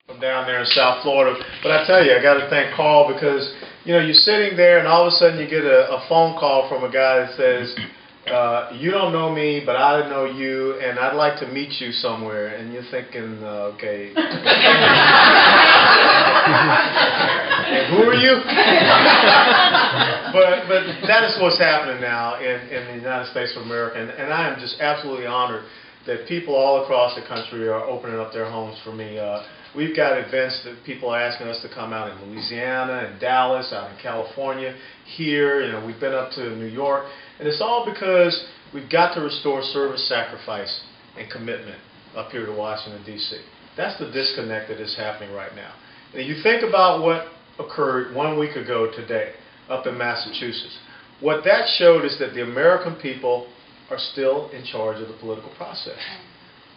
I'm down there in South Florida. But I tell you, I got to thank Carl because, you know, you're sitting there and all of a sudden you get a phone call from a guy that says, you don't know me, but I know you, and I'd like to meet you somewhere. And you're thinking, okay. And who are you? but that is what's happening now in the United States of America. And I am just absolutely honored that people all across the country are opening up their homes for me. We've got events that people are asking us to come out in Louisiana, in Dallas, out in California, here. You know, we've been up to New York. And it's all because we've got to restore service, sacrifice, and commitment up here to Washington, D.C. That's the disconnect that is happening right now. And you think about what occurred 1 week ago today up in Massachusetts. What that showed is that the American people are still in charge of the political process.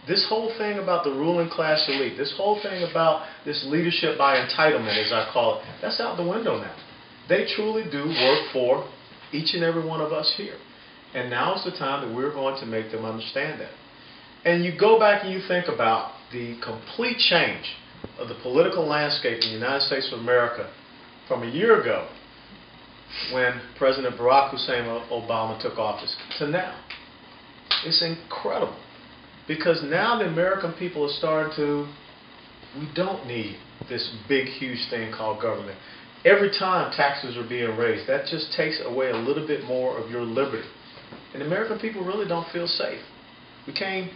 This whole thing about the ruling class elite, this whole thing about this leadership by entitlement, as I call it, that's out the window now. They truly do work for each and every one of us here. And now is the time that we're going to make them understand that. And you go back and you think about the complete change of the political landscape in the United States of America from a year ago when President Barack Hussein Obama took office to now. It's incredible. Because now the American people are starting to, we don't need this big, huge thing called government. Every time taxes are being raised, that just takes away a little bit more of your liberty. And the American people really don't feel safe. We came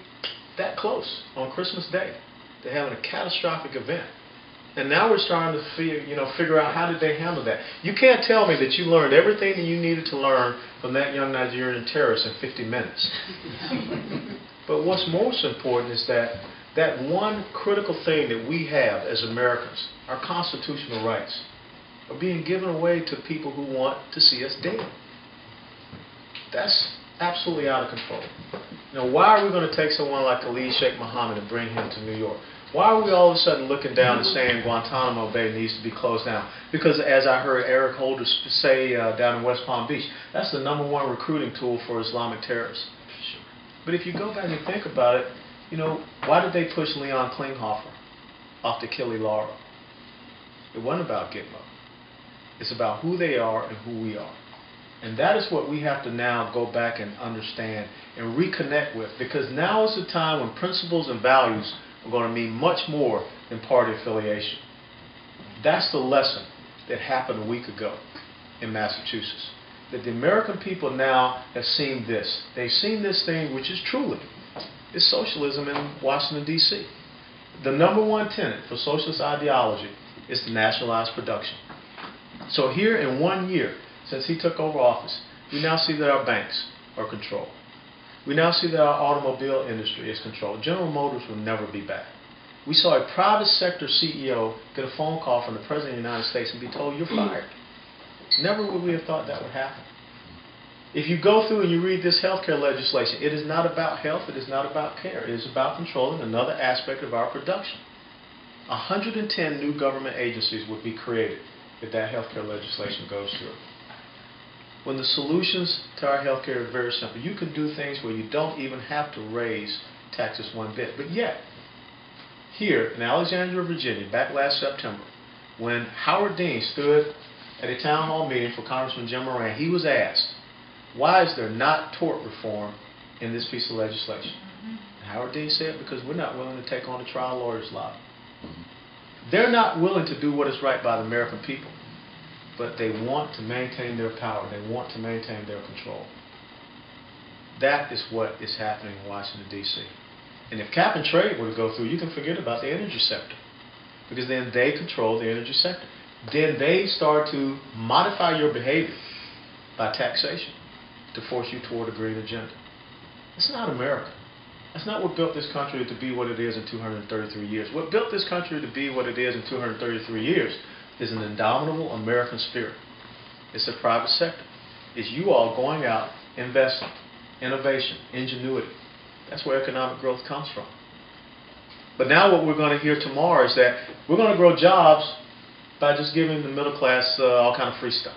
that close on Christmas Day to having a catastrophic event. And now we're starting to figure out how did they handle that. You can't tell me that you learned everything that you needed to learn from that young Nigerian terrorist in 50 minutes. But what's most important is that one critical thing that we have as Americans, our constitutional rights, are being given away to people who want to see us dead. That's absolutely out of control. Now, why are we going to take someone like Khalid Sheikh Mohammed and bring him to New York? Why are we all of a sudden looking down and saying Guantanamo Bay needs to be closed down? Because as I heard Eric Holder say down in West Palm Beach, that's the #1 recruiting tool for Islamic terrorists. But if you go back and think about it, you know, why did they push Leon Klinghoffer off to kill Laura? It wasn't about Gitmo. It's about who they are and who we are. And that is what we have to now go back and understand and reconnect with. Because now is the time when principles and values are going to mean much more than party affiliation. That's the lesson that happened a week ago in Massachusetts. That the American people now have seen this. They've seen this thing which is truly is socialism in Washington, D.C. The #1 tenet for socialist ideology is to nationalize production. So here in 1 year, since he took over office, we now see that our banks are controlled. We now see that our automobile industry is controlled. General Motors will never be back. We saw a private sector CEO get a phone call from the President of the United States and be told, you're fired. Never would we have thought that would happen. If you go through and you read this healthcare legislation, it is not about health, it is not about care. It is about controlling another aspect of our production. 110 new government agencies would be created if that healthcare legislation goes through. When the solutions to our healthcare are very simple. You can do things where you don't even have to raise taxes one bit. But yet, here in Alexandria, Virginia, back last September, when Howard Dean stood at a town hall meeting for Congressman Jim Moran, he was asked, why is there not tort reform in this piece of legislation? And Howard Dean said, because we're not willing to take on the trial lawyers' lobby. They're not willing to do what is right by the American people, but they want to maintain their power. They want to maintain their control. That is what is happening in Washington, D.C. And if cap and trade were to go through, you can forget about the energy sector, because then they control the energy sector. Then they start to modify your behavior by taxation to force you toward a green agenda. It's not America. That's not what built this country to be what it is in 233 years. What built this country to be what it is in 233 years is an indomitable American spirit. It's the private sector. It's you all going out, investing, innovation, ingenuity. That's where economic growth comes from. But now what we're going to hear tomorrow is that we're going to grow jobs by just giving the middle class all kind of free stuff.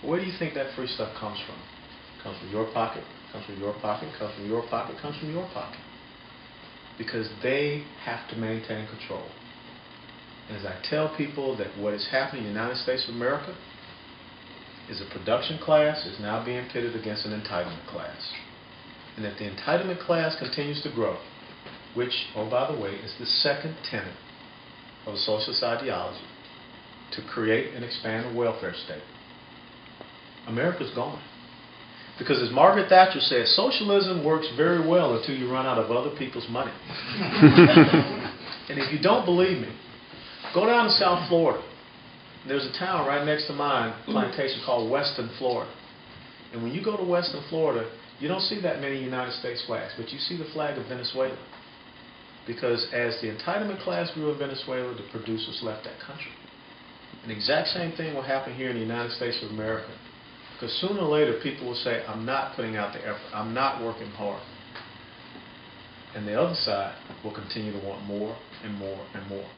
Where do you think that free stuff comes from? It comes from your pocket, comes from your pocket, comes from your pocket, comes from your pocket. Because they have to maintain control. And as I tell people that what is happening in the United States of America is a production class is now being pitted against an entitlement class. And that the entitlement class continues to grow, which, oh by the way, is the second tenet of a socialist ideology, to create and expand a welfare state. America's gone. Because as Margaret Thatcher said, socialism works very well until you run out of other people's money. And if you don't believe me, go down to South Florida. There's a town right next to mine, plantation, called Weston, Florida. And when you go to Weston, Florida, you don't see that many United States flags, but you see the flag of Venezuela. Because as the entitlement class grew in Venezuela, the producers left that country. And the exact same thing will happen here in the United States of America. Because sooner or later, people will say, I'm not putting out the effort. I'm not working hard. And the other side will continue to want more and more and more.